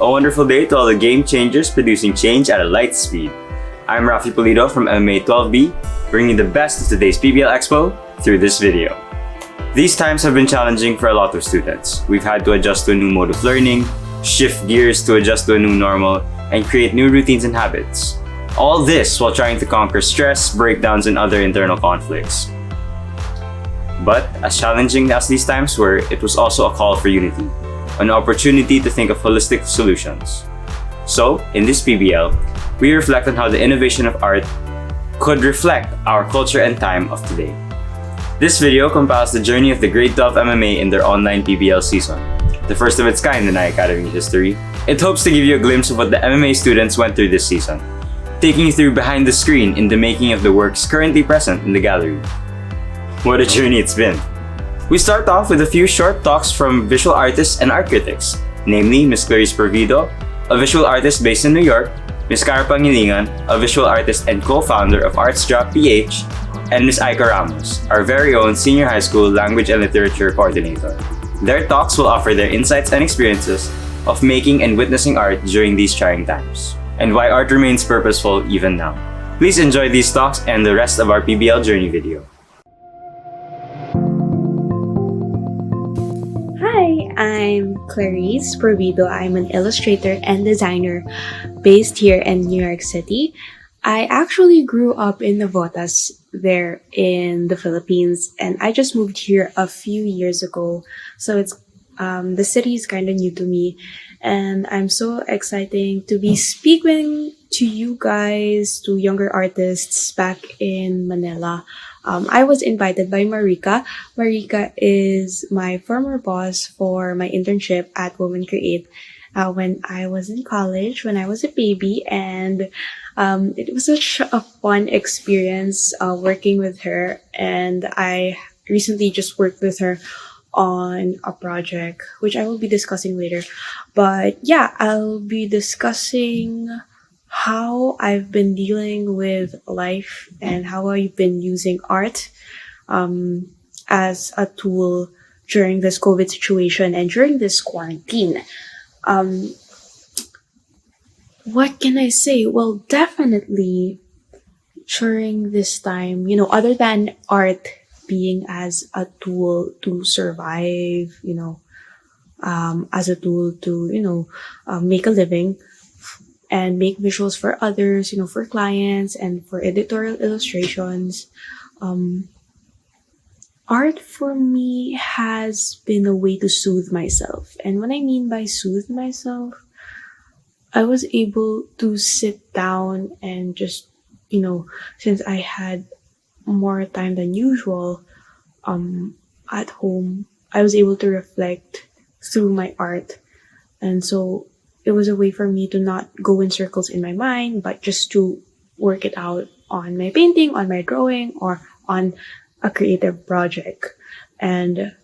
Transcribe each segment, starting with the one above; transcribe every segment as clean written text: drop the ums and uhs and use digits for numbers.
A wonderful day to all the game changers producing change at a light speed. I'm Rafi Pulido from MMA 12B, bringing the best of today's PBL Expo through this video. These times have been challenging for a lot of students. We've had to adjust to a new mode of learning, shift gears to adjust to a new normal, and create new routines and habits. All this while trying to conquer stress, breakdowns, and other internal conflicts. But as challenging as these times were, it was also a call for unity, an opportunity to think of holistic solutions. So, in this PBL, we reflect on how the innovation of art could reflect our culture and time of today. This video compiles the journey of the Grade 12 MMA in their online PBL season, the first of its kind in our Academy history. It hopes to give you a glimpse of what the MMA students went through this season, taking you through behind the screen in the making of the works currently present in the gallery. What a journey it's been! We start off with a few short talks from visual artists and art critics, namely Ms. Clarice Provido, a visual artist based in New York, Ms. Cara Pangilingan, a visual artist and co-founder of ArtsDrop PH, and Ms. Aika Ramos, our very own senior high school language and literature coordinator. Their talks will offer their insights and experiences of making and witnessing art during these trying times, and why art remains purposeful even now. Please enjoy these talks and the rest of our PBL journey video. Hi, I'm Clarice Provido. I'm an illustrator and designer based here in New York City. I actually grew up in Navotas there in the Philippines, and I just moved here a few years ago. So it's the city is kind of new to me, and I'm so excited to be speaking to you guys, to younger artists back in Manila. I was invited by Marika. Marika is my former boss for my internship at Women Create when I was in college, when I was a baby, and it was such a fun experience working with her. And I recently just worked with her on a project, which I will be discussing later. But yeah, I'll be discussing how I've been dealing with life and how I've been using art as a tool during this COVID situation and during this quarantine. What can I say? Well, definitely during this time, other than art being as a tool to survive, as a tool to, make a living and make visuals for others, for clients and for editorial illustrations. Art for me has been a way to soothe myself. And what I mean by soothe myself, I was able to sit down and just, since I had more time than usual at home, I was able to reflect through my art. And so it was a way for me to not go in circles in my mind, but just to work it out on my painting, on my drawing, or on a creative project. And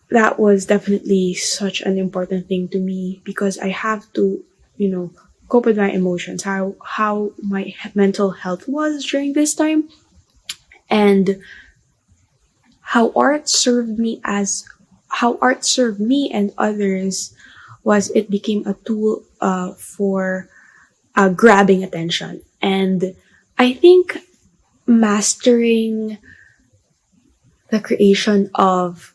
that was definitely such an important thing to me because I have to, cope with my emotions, how my mental health was during this time, and how art served me and others was it became a tool for grabbing attention. And I think mastering the creation of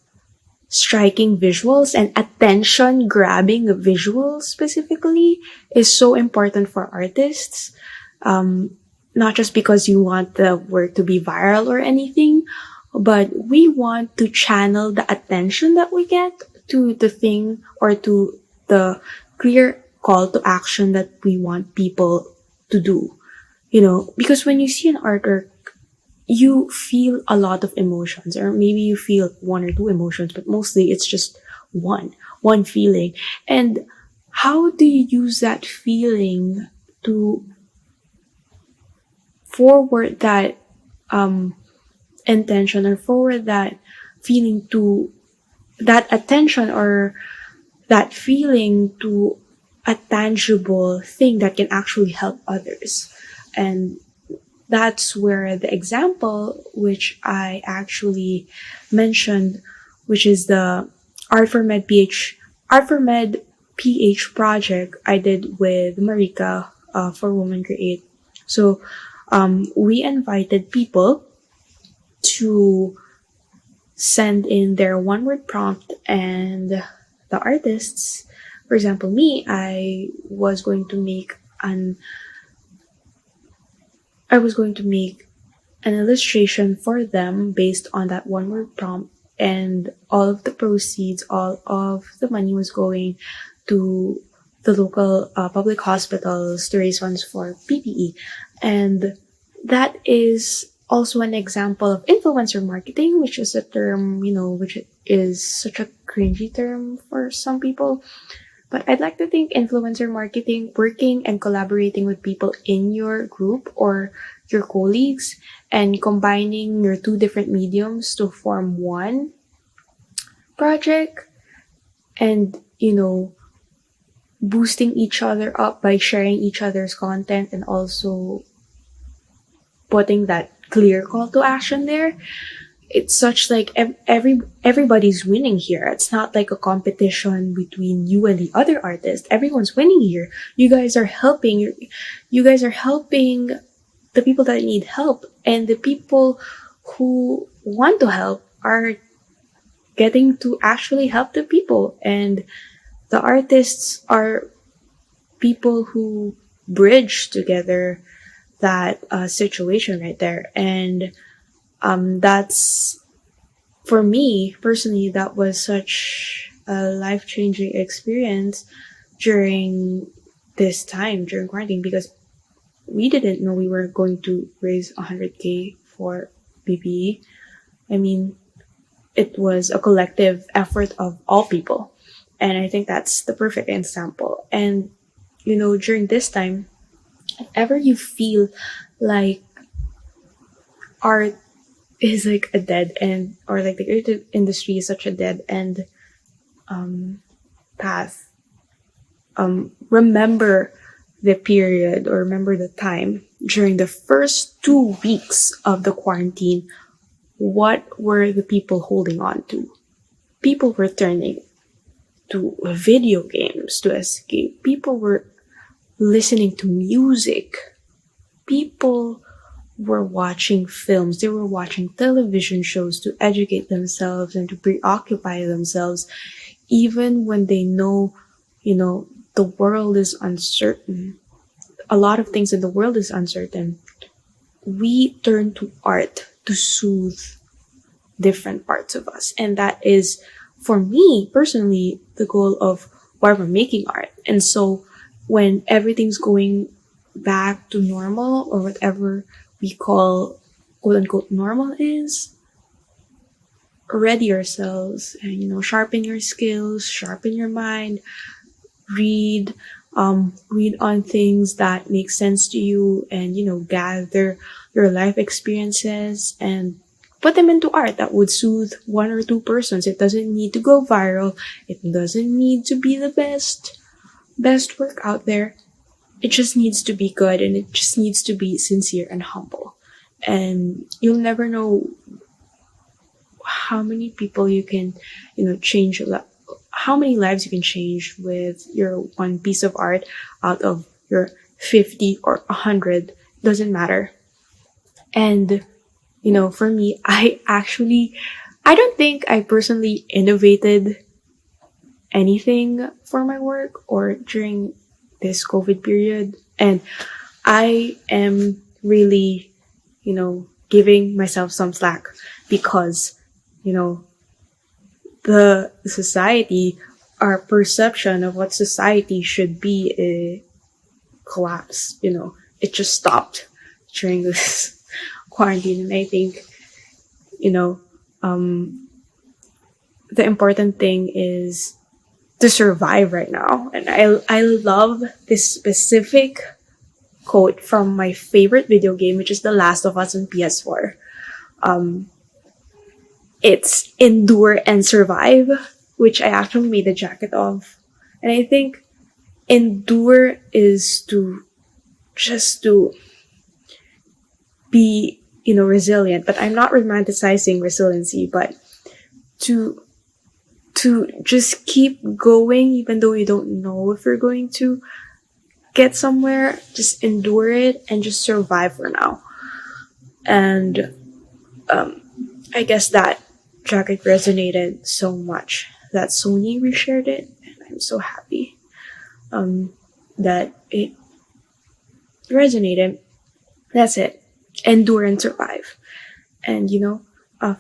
striking visuals and attention grabbing visuals specifically is so important for artists. Not just because you want the work to be viral or anything, but we want to channel the attention that we get to the thing or to the clear call to action that we want people to do. Because when you see an artwork, you feel a lot of emotions, or maybe you feel one or two emotions, but mostly it's just one feeling. And how do you use that feeling to forward that intention or forward that feeling to that attention or that feeling to a tangible thing that can actually help others? And that's where the example which I actually mentioned, which is the Art for Med PH project I did with Marika for Women Create. So we invited people to send in their one word prompt, and the artists, for example, me, an I was going to make an illustration for them based on that one word prompt, and all of the proceeds, all of the money was going to the local public hospitals to raise funds for PPE. And that is also an example of influencer marketing, which is a term, which is such a cringy term for some people. But I'd like to think influencer marketing, working and collaborating with people in your group or your colleagues and combining your two different mediums to form one project, and, boosting each other up by sharing each other's content and also putting that clear call to action there. It's such like everybody's winning here. It's not like a competition between you and the other artist. Everyone's winning here. You guys are helping the people that need help, and the people who want to help are getting to actually help the people, and the artists are people who bridge together that situation right there. And that's, for me personally, that was such a life-changing experience during this time, during quarantine, because we didn't know we were going to raise 100K for PPE. I mean, it was a collective effort of all people. And I think that's the perfect example. And, during this time, if ever you feel like art is like a dead end, or like the creative industry is such a dead end path, remember the period, or remember the time during the first 2 weeks of the quarantine. What were the people holding on to? People were turning to video games to escape. People were listening to music. People were watching films. They were watching television shows to educate themselves and to preoccupy themselves, even when they know, the world is uncertain. A lot of things in the world is uncertain. We turn to art to soothe different parts of us. And that is, for me personally, the goal of why we're making art. And so when everything's going back to normal, or whatever we call quote unquote normal is, ready yourselves and, sharpen your skills, sharpen your mind, read, read on things that make sense to you, and, gather your life experiences and put them into art that would soothe one or two persons. It doesn't need to go viral. It doesn't need to be the best work out there. It just needs to be good, and it just needs to be sincere and humble. And you'll never know how many people you can, change, how many lives you can change with your one piece of art out of your 50 or 100. Doesn't matter. And, for me, I don't think I personally innovated anything for my work or during this COVID period. And I am really, giving myself some slack, because, the society, our perception of what society should be, collapsed. It just stopped during this quarantine. And I think, the important thing is to survive right now. And I love this specific quote from my favorite video game, which is The Last of Us on PS4. It's endure and survive, which I actually made a jacket of. And I think endure is to be, resilient. But I'm not romanticizing resiliency, but to to just keep going even though you don't know if you're going to get somewhere. Just endure it and just survive for now. And I guess that jacket resonated so much that Sony reshared it, and I'm so happy that it resonated. That's it. Endure and survive. And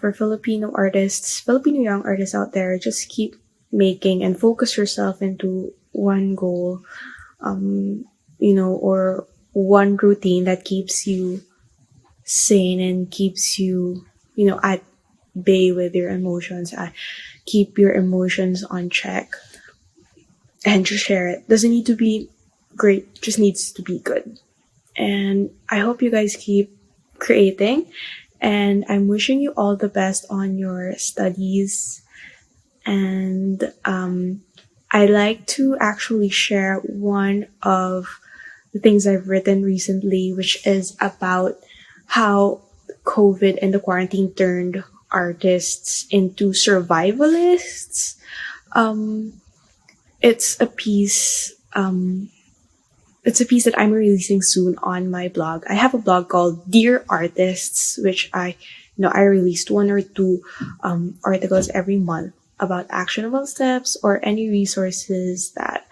for Filipino young artists out there, just keep making and focus yourself into one goal, or one routine that keeps you sane and keeps you, at bay with your emotions. Keep your emotions on check and just share it. Doesn't need to be great, just needs to be good. And I hope you guys keep creating. And I'm wishing you all the best on your studies. And I like to actually share one of the things I've written recently, which is about how COVID and the quarantine turned artists into survivalists. Um, it's a piece. It's a piece that I'm releasing soon on my blog. I have a blog called Dear Artists, which I released one or two articles every month about actionable steps or any resources that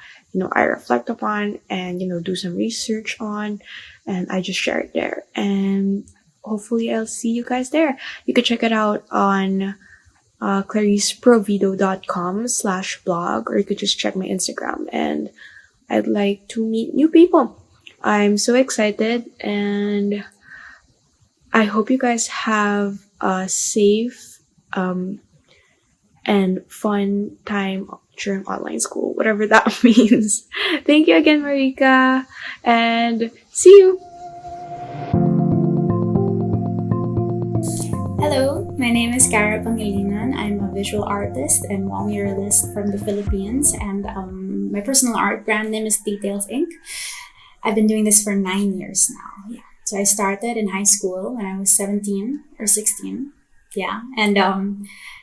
I reflect upon and do some research on, and I just share it there. And hopefully, I'll see you guys there. You can check it out on clariceprovido.com/blog, or you could just check my Instagram, and I'd like to meet new people. I'm so excited, and I hope you guys have a safe and fun time during online school, whatever that means. Thank you again, Marika, and see you. Hello, my name is Cara Pangilinan. I'm a visual artist and muralist from the Philippines, and my personal art brand name is Details Inc. I've been doing this for 9 years now. Yeah, so I started in high school when I was 17 or 16. Yeah, and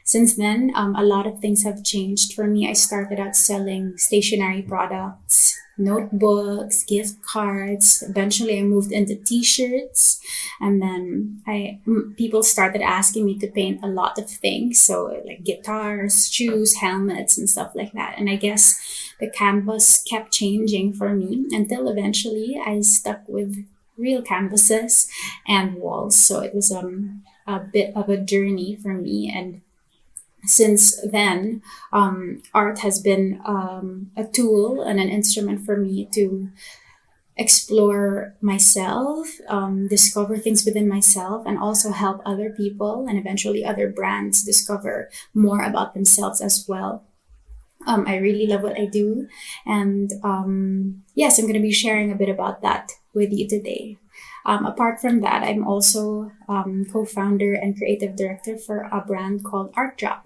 since then, a lot of things have changed for me. I started out selling stationery products, notebooks, gift cards. Eventually, I moved into T-shirts, and then people started asking me to paint a lot of things, so like guitars, shoes, helmets, and stuff like that. And I guess the canvas kept changing for me until eventually I stuck with real canvases and walls. So it was a bit of a journey for me, and since then, art has been a tool and an instrument for me to explore myself, discover things within myself, and also help other people and eventually other brands discover more about themselves as well. I really love what I do. And yes, I'm going to be sharing a bit about that with you today. Apart from that, I'm also co-founder and creative director for a brand called Art Drop.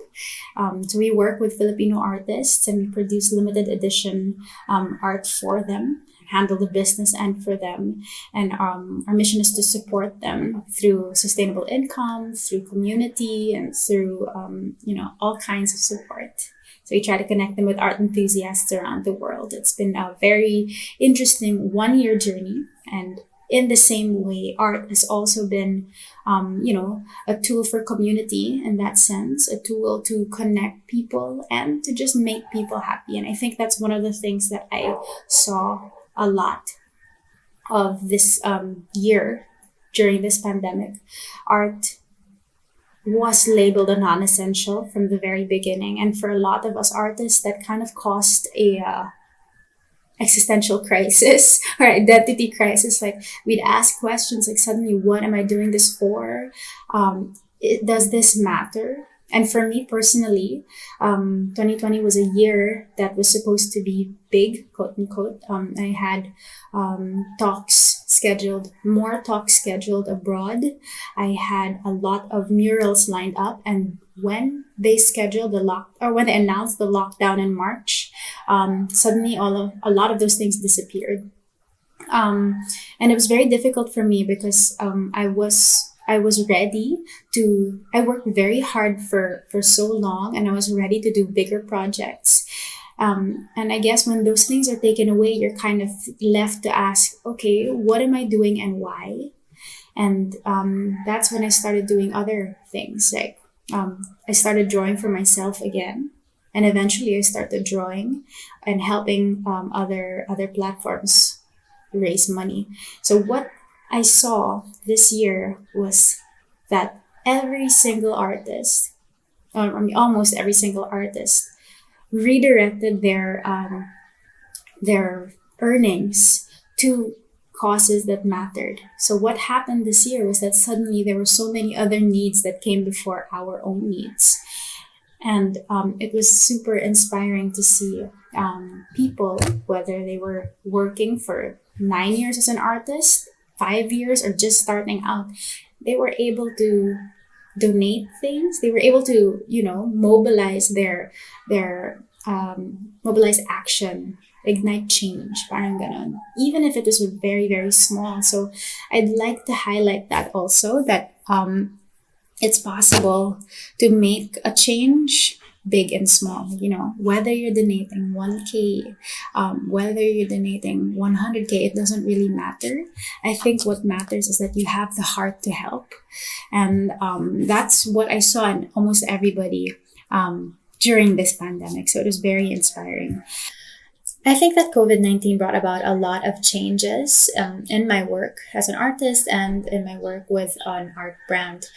So we work with Filipino artists and we produce limited edition art for them, handle the business end for them. And our mission is to support them through sustainable income, through community, and through, all kinds of support. So we try to connect them with art enthusiasts around the world. It's been a very interesting 1 year journey. And in the same way, art has also been, a tool for community in that sense, a tool to connect people and to just make people happy. And I think that's one of the things that I saw a lot of this year during this pandemic. Art was labeled a non-essential from the very beginning, and for a lot of us artists, that kind of caused a existential crisis or identity crisis. Like, we'd ask questions like, suddenly, what am I doing this for? Does this matter? And for me personally, 2020 was a year that was supposed to be big, quote unquote. I had more talks scheduled abroad. I had a lot of murals lined up, and when they when they announced the lockdown in March, suddenly a lot of those things disappeared. And it was very difficult for me because I I was ready I worked very hard for so long, and I was ready to do bigger projects. And I guess when those things are taken away, you're kind of left to ask, okay, what am I doing and why? And that's when I started doing other things. Like I started drawing for myself again. And eventually I started drawing and helping other platforms raise money. So what I saw this year was that every single artist, almost every single artist, redirected their earnings to causes that mattered. So what happened this year was that suddenly there were so many other needs that came before our own needs. And it was super inspiring to see people, whether they were working for 9 years as an artist, 5 years, or just starting out, they were able to donate things. They were able to, mobilize mobilize action, ignite change, parang ganon. Even if it was very, very small. So I'd like to highlight that also, that it's possible to make a change big and small, whether you're donating 1K, whether you're donating 100K, it doesn't really matter. I think what matters is that you have the heart to help. And that's what I saw in almost everybody during this pandemic. So it was very inspiring. I think that COVID-19 brought about a lot of changes in my work as an artist and in my work with an art brand.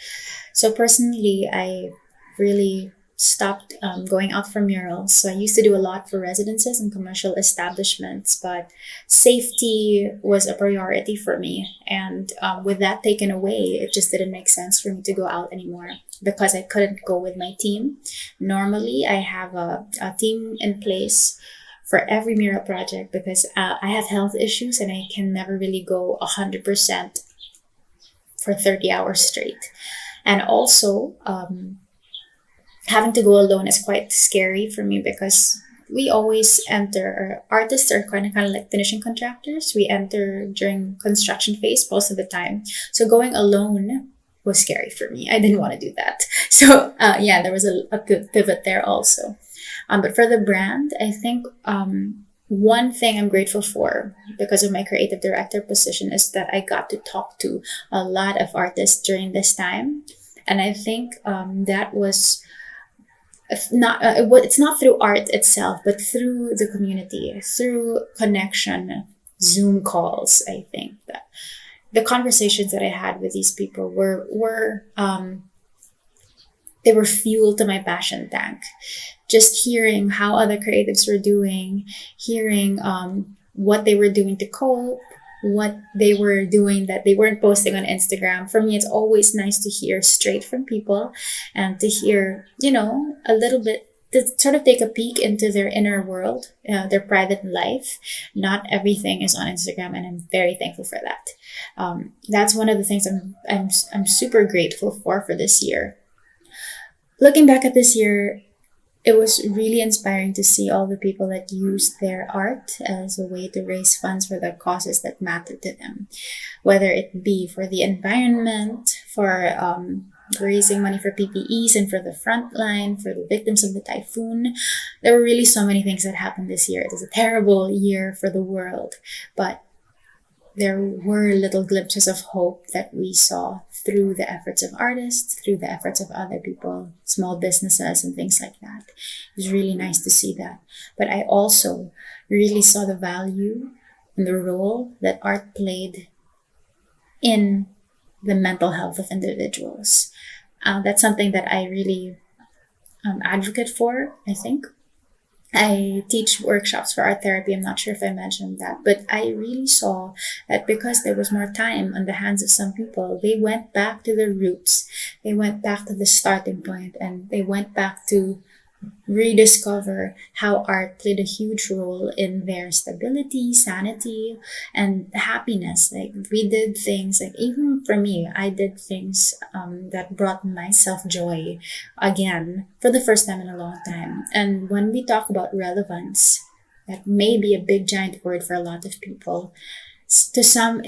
So personally, I really stopped going out for murals. So I used to do a lot for residences and commercial establishments, but safety was a priority for me. And with that taken away, it just didn't make sense for me to go out anymore because I couldn't go with my team. Normally, I have a team in place for every mural project because I have health issues and I can never really go 100% for 30 hours straight. And also, having to go alone is quite scary for me because we always enter, or artists are kind of like finishing contractors. We enter during construction phase most of the time. So going alone was scary for me. I didn't want to do that. So there was a pivot there also. But for the brand, I think one thing I'm grateful for because of my creative director position is that I got to talk to a lot of artists during this time. And I think that was it's not through art itself, but through the community, through connection, Zoom calls. I think that the conversations that I had with these people were they were fuel to my passion tank. Just hearing how other creatives were doing, hearing what they were doing to cope, what they were doing that they weren't posting on Instagram. For me, it's always nice to hear straight from people and to hear, a little bit, to sort of take a peek into their inner world, their private life. Not everything is on Instagram, and I'm very thankful for that. That's one of the things I'm super grateful for this year. Looking back at this year, it was really inspiring to see all the people that used their art as a way to raise funds for the causes that matter to them, whether it be for the environment, for raising money for PPEs and for the frontline, for the victims of the typhoon. There were really so many things that happened this year. It was a terrible year for the world, but there were little glimpses of hope that we saw through the efforts of artists, through the efforts of other people, small businesses and things like that. It was really nice to see that. But I also really saw the value and the role that art played in the mental health of individuals. That's something that I really advocate for, I think. I teach workshops for art therapy. I'm not sure if I mentioned that, but I really saw that because there was more time on the hands of some people, they went back to their roots. They went back to the starting point, and they went back to rediscover how art played a huge role in their stability, sanity, and happiness. Like we did things, like even for me, I did things that brought myself joy again for the first time in a long time. And when we talk about relevance, that may be a big giant word for a lot of people. To some,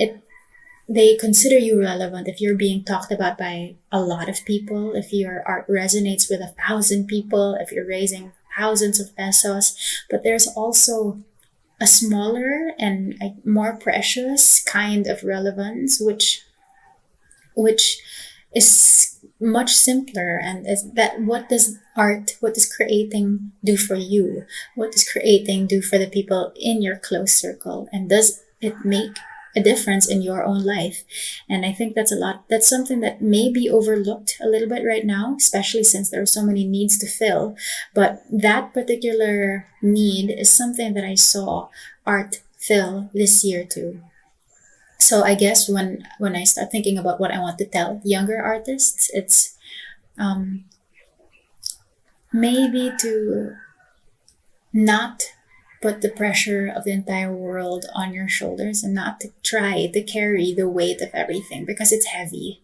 they consider you relevant if you're being talked about by a lot of people, if your art resonates with 1,000 people, if you're raising thousands of pesos. But there's also a smaller and a more precious kind of relevance, which is much simpler, and is that what does creating do for you? What does creating do for the people in your close circle? And does it make a difference in your own life? And I think that's something that may be overlooked a little bit right now, especially since there are so many needs to fill. But that particular need is something that I saw art fill this year too. So I guess when I start thinking about what I want to tell younger artists, it's um, maybe to not put the pressure of the entire world on your shoulders, and not to try to carry the weight of everything, because it's heavy.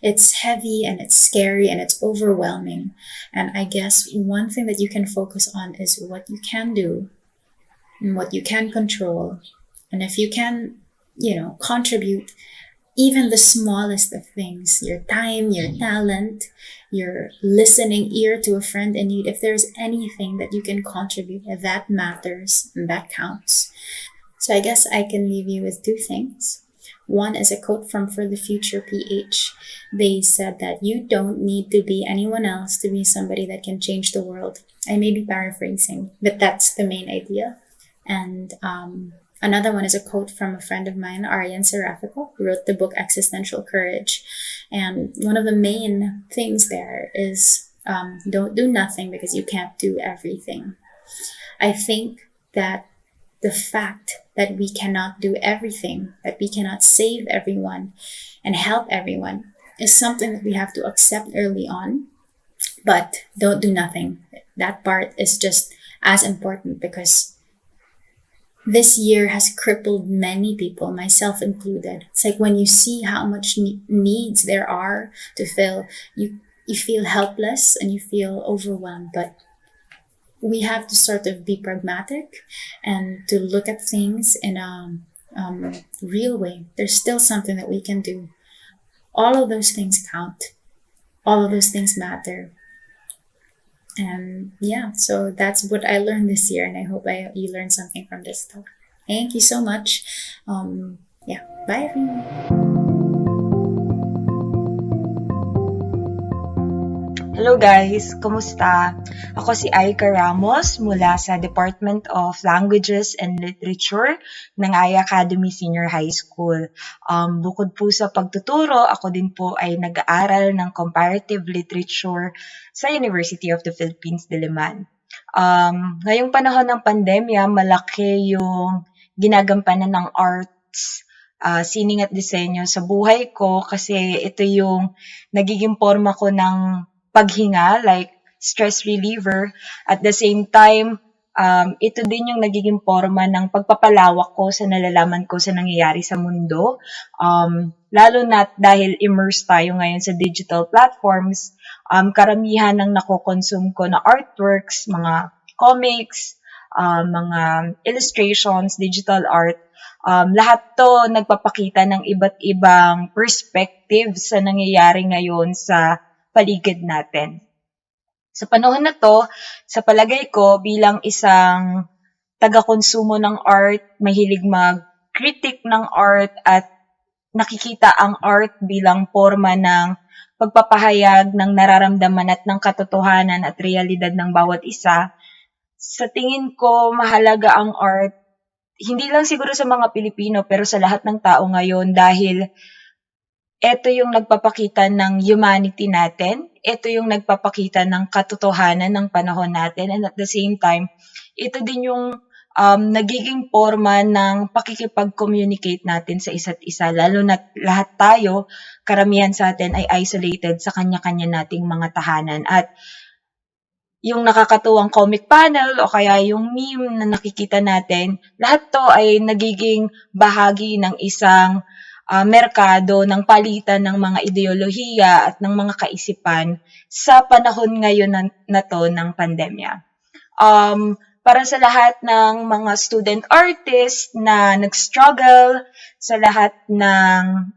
It's heavy and it's scary and it's overwhelming. And I guess one thing that you can focus on is what you can do and what you can control. And if you can, contribute even the smallest of things, your time, your talent, your listening ear to a friend in need, if there's anything that you can contribute, that matters and that counts. So I guess I can leave you with two things. One is a quote from For the Future PH. They said that you don't need to be anyone else to be somebody that can change the world. I may be paraphrasing, but that's the main idea. And another one is a quote from a friend of mine, Aryan Serafico, who wrote the book Existential Courage. And one of the main things there is don't do nothing because you can't do everything. I think that the fact that we cannot do everything, that we cannot save everyone and help everyone, is something that we have to accept early on. But don't do nothing. That part is just as important, because this year has crippled many people, myself included. It's like when you see how much needs there are to fill, you feel helpless and you feel overwhelmed. But we have to sort of be pragmatic and to look at things in a real way. There's still something that we can do. All of those things count. All of those things matter. And yeah, so that's what I learned this year, and I hope you learned something from this talk. Thank you so much. Yeah, bye everyone. Hello guys, kumusta? Ako si Aika Ramos mula sa Department of Languages and Literature ng I Academy Senior High School. Bukod po sa pagtuturo, ako din po ay nag-aaral ng Comparative Literature sa University of the Philippines, Diliman. Ngayong panahon ng pandemya, malaki yung ginagampanan ng arts, sining at disenyo sa buhay ko, kasi ito yung nagiging forma ko ng paghinga, like stress reliever. At the same time, ito din yung nagiging forma ng pagpapalawak ko sa nalalaman ko sa nangyayari sa mundo. Lalo na dahil immersed tayo ngayon sa digital platforms, karamihan ng nakokonsume ko na artworks, mga comics, mga illustrations, digital art, lahat to nagpapakita ng iba't ibang perspective sa nangyayari ngayon sa paligid natin. Sa panahon na to, sa palagay ko, bilang isang taga-konsumo ng art, mahilig mag-critic ng art at nakikita ang art bilang forma ng pagpapahayag ng nararamdaman at ng katotohanan at realidad ng bawat isa, sa tingin ko mahalaga ang art, hindi lang siguro sa mga Pilipino pero sa lahat ng tao ngayon, dahil ito yung nagpapakita ng humanity natin. Ito yung nagpapakita ng katotohanan ng panahon natin. And at the same time, ito din yung nagiging forma ng pakikipag-communicate natin sa isa't isa. Lalo na lahat tayo, karamihan sa atin ay isolated sa kanya-kanya nating mga tahanan. At yung nakakatuwang comic panel o kaya yung meme na nakikita natin, lahat to ay nagiging bahagi ng isang merkado ng palitan ng mga ideolohiya at ng mga kaisipan sa panahon ngayon na to ng pandemya. Para sa lahat ng mga student artists na nag-struggle, sa lahat ng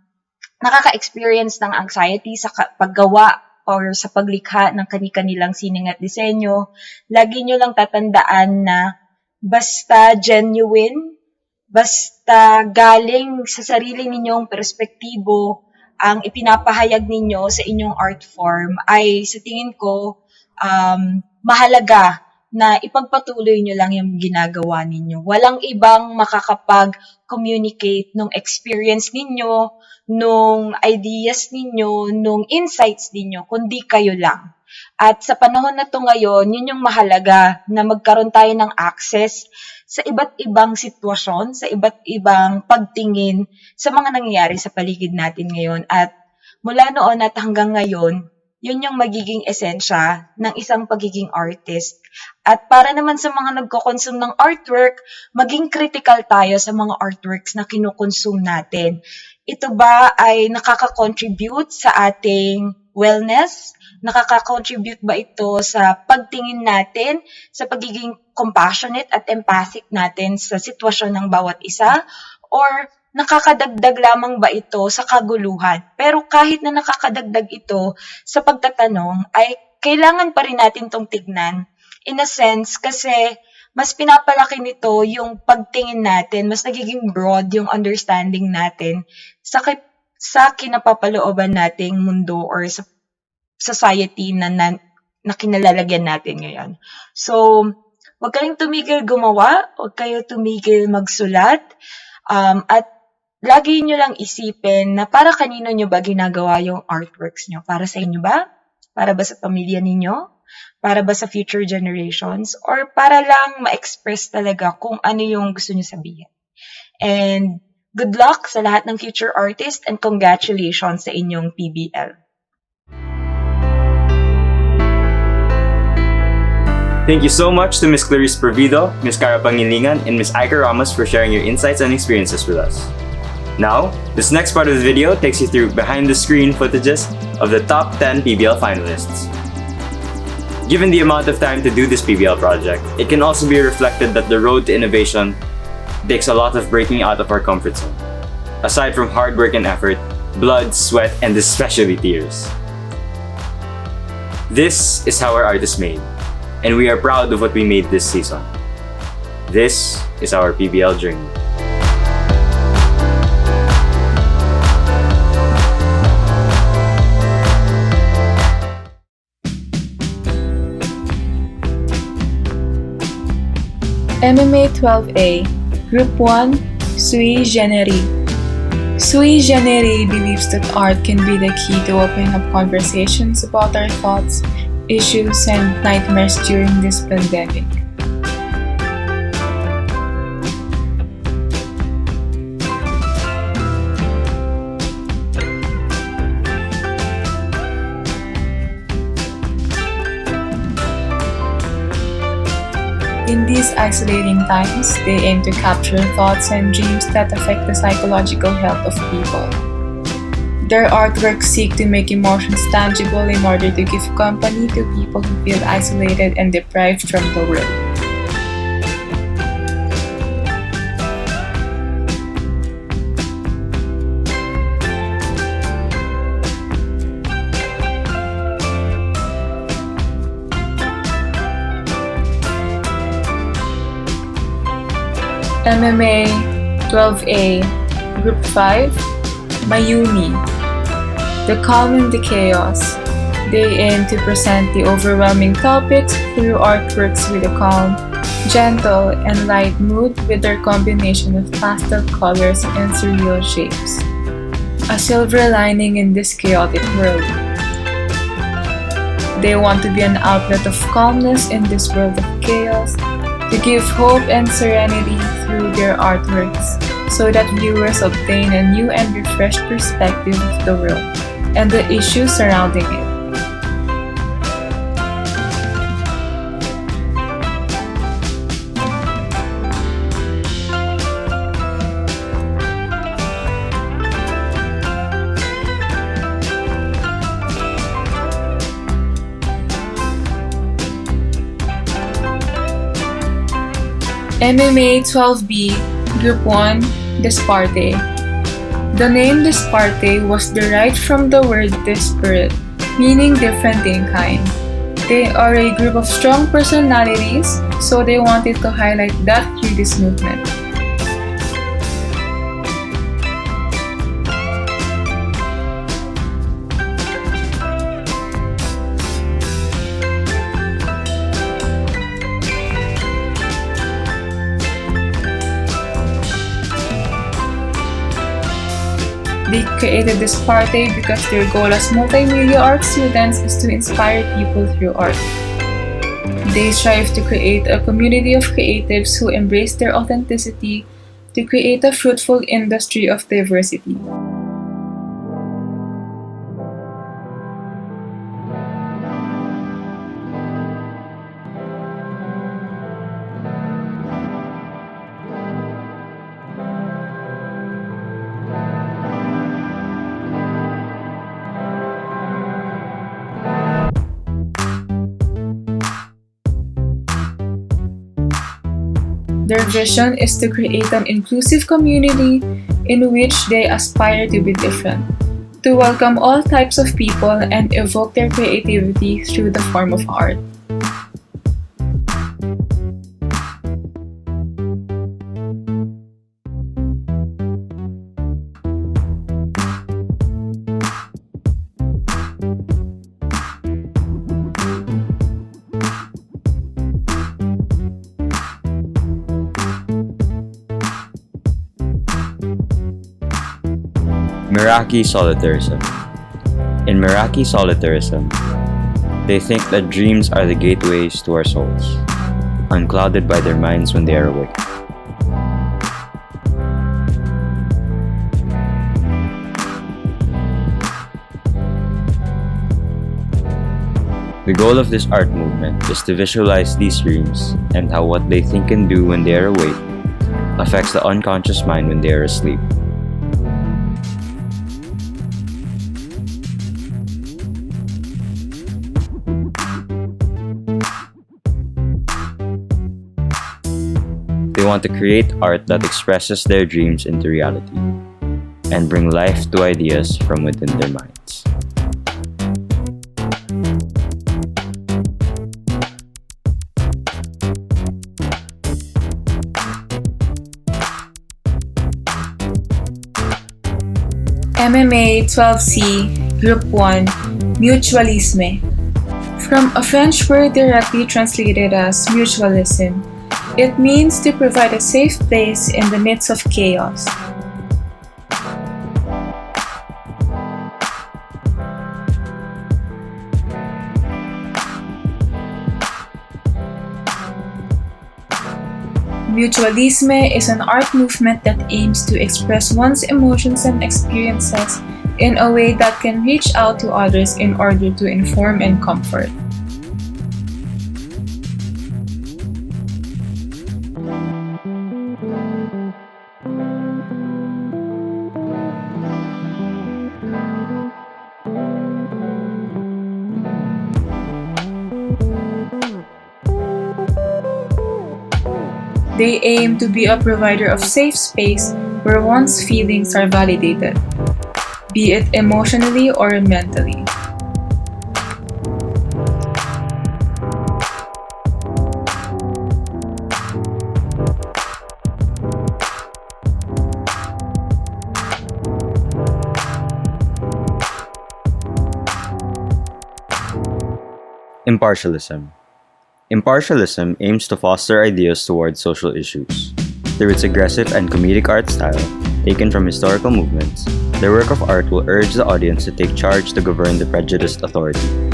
nakaka-experience ng anxiety sa paggawa or sa paglikha ng kani-kanilang sining at disenyo, lagi nyo lang tatandaan na basta genuine, basta galing sa sarili ninyong perspektibo ang ipinapahayag ninyo sa inyong art form ay sa tingin ko mahalaga na ipagpatuloy nyo lang yung ginagawa ninyo. Walang ibang makakapag-communicate nung experience ninyo, nung ideas ninyo, nung insights ninyo, kundi kayo lang. At sa panahon na to ngayon, yun yung mahalaga na magkaroon tayo ng access sa iba't ibang sitwasyon, sa iba't ibang pagtingin sa mga nangyayari sa paligid natin ngayon. At mula noon at hanggang ngayon, yun yung magiging esensya ng isang pagiging artist. At para naman sa mga nagko-consume ng artwork, maging critical tayo sa mga artworks na kinokonsume natin. Ito ba ay nakaka-contribute sa ating wellness? Nakaka-contribute ba ito sa pagtingin natin, sa pagiging compassionate at empathic natin sa sitwasyon ng bawat isa? Or nakakadagdag lamang ba ito sa kaguluhan? Pero kahit na nakakadagdag ito sa pagtatanong, ay kailangan pa rin natin itong tignan. In a sense, kasi mas pinapalaki nito yung pagtingin natin, mas nagiging broad yung understanding natin sa kinapapalooban nating mundo or sa society na kinalalagyan natin ngayon. So, huwag kayong tumigil gumawa, huwag kayo tumigil magsulat, at lagi nyo lang isipin na para kanino nyo ba ginagawa yung artworks nyo? Para sa inyo ba? Para ba sa pamilya ninyo? Para ba sa future generations? Or para lang ma-express talaga kung ano yung gusto nyo sabihin? And good luck sa lahat ng future artists and congratulations sa inyong PBL. Thank you so much to Ms. Clarice Provido, Ms. Cara Pangilingan, and Ms. Aika Ramos for sharing your insights and experiences with us. Now, this next part of the video takes you through behind-the-screen footages of the top 10 PBL finalists. Given the amount of time to do this PBL project, it can also be reflected that the road to innovation takes a lot of breaking out of our comfort zone. Aside from hard work and effort, blood, sweat, and especially tears. This is how our art is made, and we are proud of what we made this season. This is our PBL journey. MMA 12A, Group 1, Sui Generis. Sui Generis believes that art can be the key to opening up conversations about our thoughts, issues, and nightmares during this pandemic. In these isolating times, they aim to capture thoughts and dreams that affect the psychological health of people. Their artworks seek to make emotions tangible in order to give company to people who feel isolated and deprived from the world. MMA 12A, Group 5, Mayumi. The calm in the chaos. They aim to present the overwhelming topics through artworks with a calm, gentle, and light mood with their combination of pastel colors and surreal shapes. A silver lining in this chaotic world. They want to be an outlet of calmness in this world of chaos, to give hope and serenity through their artworks so that viewers obtain a new and refreshed perspective of the world and the issues surrounding it. MMA 12B, Group 1, Desparte. The name disparte was derived from the word disparate, meaning different in kind. They are a group of strong personalities, so they wanted to highlight that through this movement. They created this party because their goal as multimedia art students is to inspire people through art. They strive to create a community of creatives who embrace their authenticity to create a fruitful industry of diversity. Their vision is to create an inclusive community in which they aspire to be different, to welcome all types of people and evoke their creativity through the form of art. Meraki solitarism. In Meraki solitarism, they think that dreams are the gateways to our souls, unclouded by their minds when they are awake. The goal of this art movement is to visualize these dreams and how what they think and do when they are awake affects the unconscious mind when they are asleep. They want to create art that expresses their dreams into reality and bring life to ideas from within their minds. MMA 12C Group 1 Mutualisme. From a French word directly translated as mutualism, it means to provide a safe place in the midst of chaos. Mutualisme is an art movement that aims to express one's emotions and experiences in a way that can reach out to others in order to inform and comfort. They aim to be a provider of safe space where one's feelings are validated, be it emotionally or mentally. Impartialism. Impartialism aims to foster ideas towards social issues. Through its aggressive and comedic art style, taken from historical movements, their work of art will urge the audience to take charge to govern the prejudiced authority.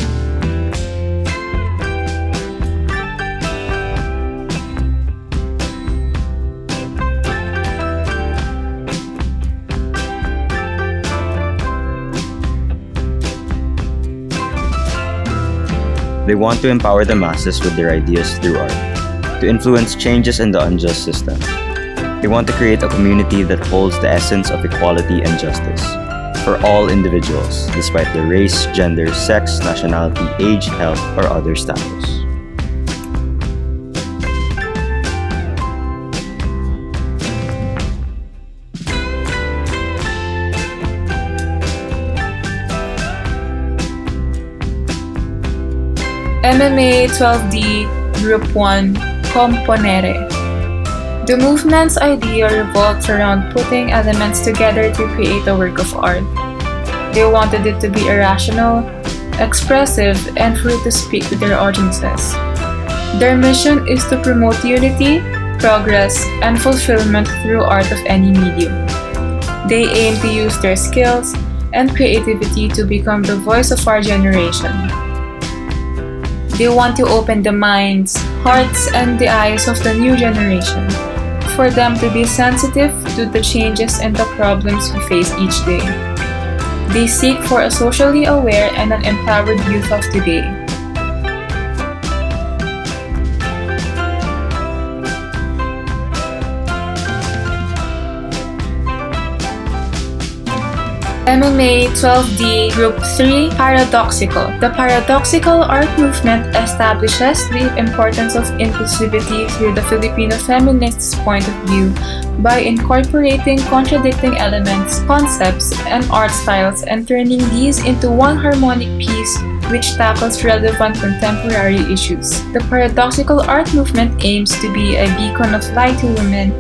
They want to empower the masses with their ideas through art, to influence changes in the unjust system. They want to create a community that holds the essence of equality and justice for all individuals, despite their race, gender, sex, nationality, age, health, or other status. MMA 12D Group 1 Componere. The movement's idea revolved around putting elements together to create a work of art. They wanted it to be irrational, expressive, and free to speak to their audiences. Their mission is to promote unity, progress, and fulfillment through art of any medium. They aim to use their skills and creativity to become the voice of our generation. They want to open the minds, hearts, and the eyes of the new generation, for them to be sensitive to the changes and the problems we face each day. They seek for a socially aware and an empowered youth of today. MMA 12D Group 3 Paradoxical. The paradoxical art movement establishes the importance of inclusivity through the Filipino feminists' point of view by incorporating contradicting elements, concepts, and art styles and turning these into one harmonic piece which tackles relevant contemporary issues. The paradoxical art movement aims to be a beacon of light to women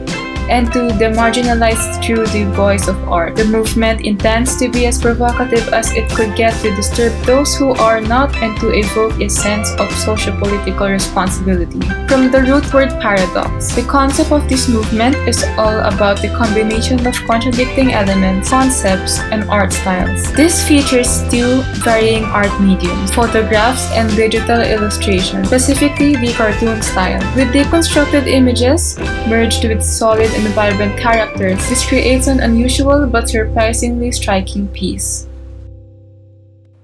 and to the marginalized through the voice of art. The movement intends to be as provocative as it could get to disturb those who are not and to evoke a sense of socio-political responsibility. From the root word paradox, the concept of this movement is all about the combination of contradicting elements, concepts, and art styles. This features two varying art mediums, photographs and digital illustration, specifically the cartoon style. With deconstructed images merged with solid and vibrant characters, this creates an unusual but surprisingly striking piece.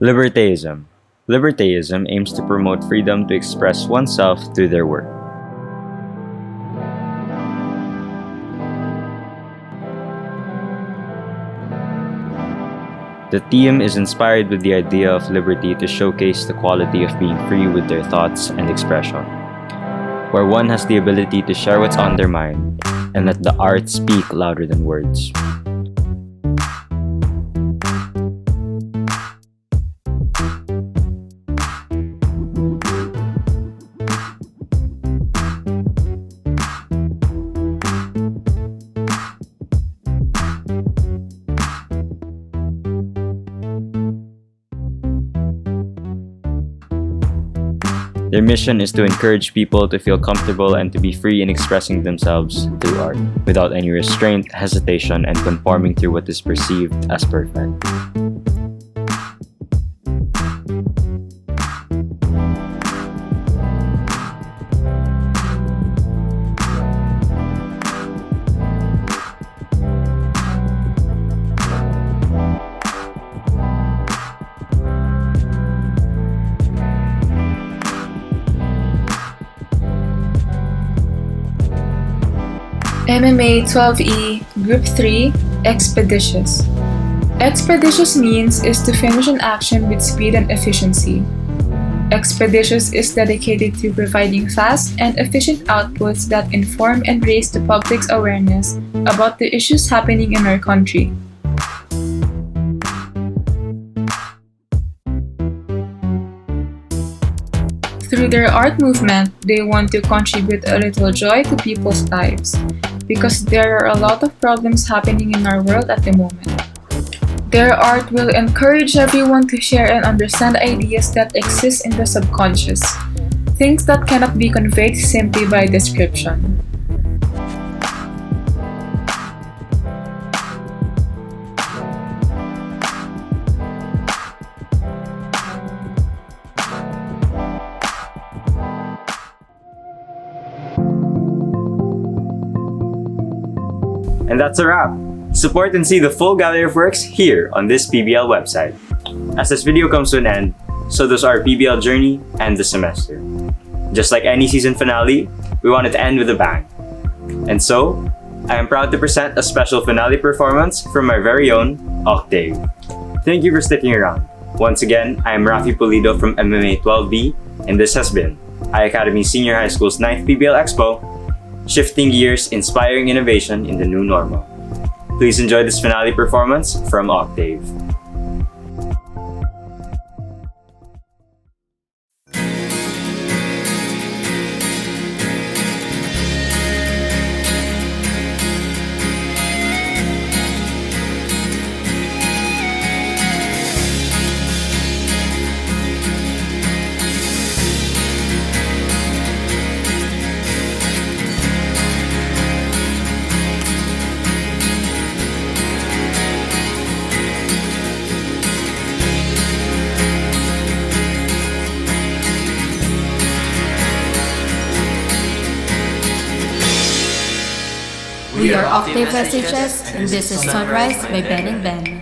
Libertarism. Libertarism aims to promote freedom to express oneself through their work. The theme is inspired with the idea of liberty to showcase the quality of being free with their thoughts and expression, where one has the ability to share what's on their mind and let the art speak louder than words. Their mission is to encourage people to feel comfortable and to be free in expressing themselves through art, without any restraint, hesitation, and conforming to what is perceived as perfect. MMA 12E Group 3 Expeditious. Expeditious means is to finish an action with speed and efficiency. Expeditious is dedicated to providing fast and efficient outputs that inform and raise the public's awareness about the issues happening in our country. Through their art movement, they want to contribute a little joy to people's lives, because there are a lot of problems happening in our world at the moment. Their art will encourage everyone to share and understand ideas that exist in the subconscious, things that cannot be conveyed simply by description. And that's a wrap. Support and see the full gallery of works here on this PBL website. As this video comes to an end, so does our PBL journey and the semester. Just like any season finale, we wanted to end with a bang. And so, I am proud to present a special finale performance from my very own Octave. Thank you for sticking around. Once again, I am Rafi Pulido from MMA 12B, and this has been iAcademy Senior High School's 9th PBL Expo, shifting gears, inspiring innovation in the new normal. Please enjoy this finale performance from Octave. We are Octave SHS, and this is Sunrise by Ben and Ben.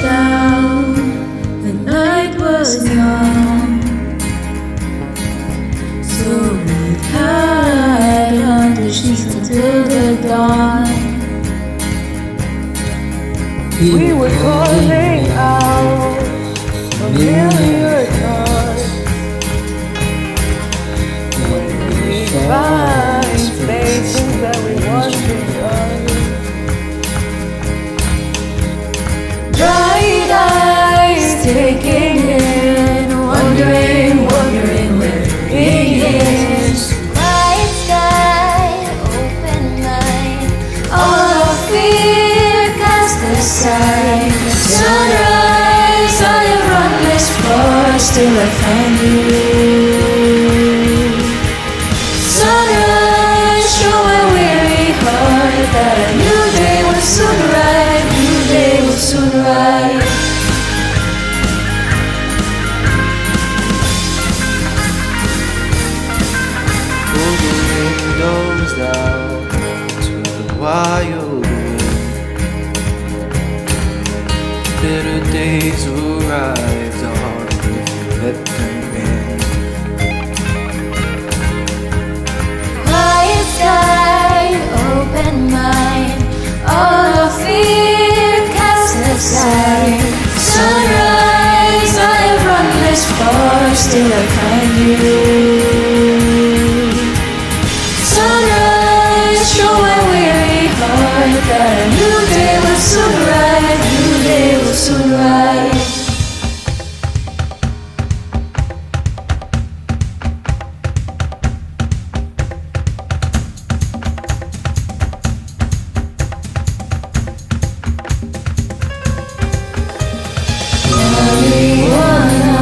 Down, the night was young, so we'd hide under sheets until the dawn. We were calling out familiar times when we find spaces that we once enjoyed. Bright eyes taking in, wondering where it begins. Bright sky, open mind, all of fear cast aside. Sunrise on a runless forest till I find you. Sunrise, show my weary heart that a new day will soon rise. New day will soon rise. Pull the windows down to the wild wind. Better days arrive, darling, let them in. Quiet sky, open mind, all of fear cast aside. Sunrise, I have run this far, still I find you. Sunrise, show my weary heart that a new day will soon rise, new day will soon rise. Marijuana,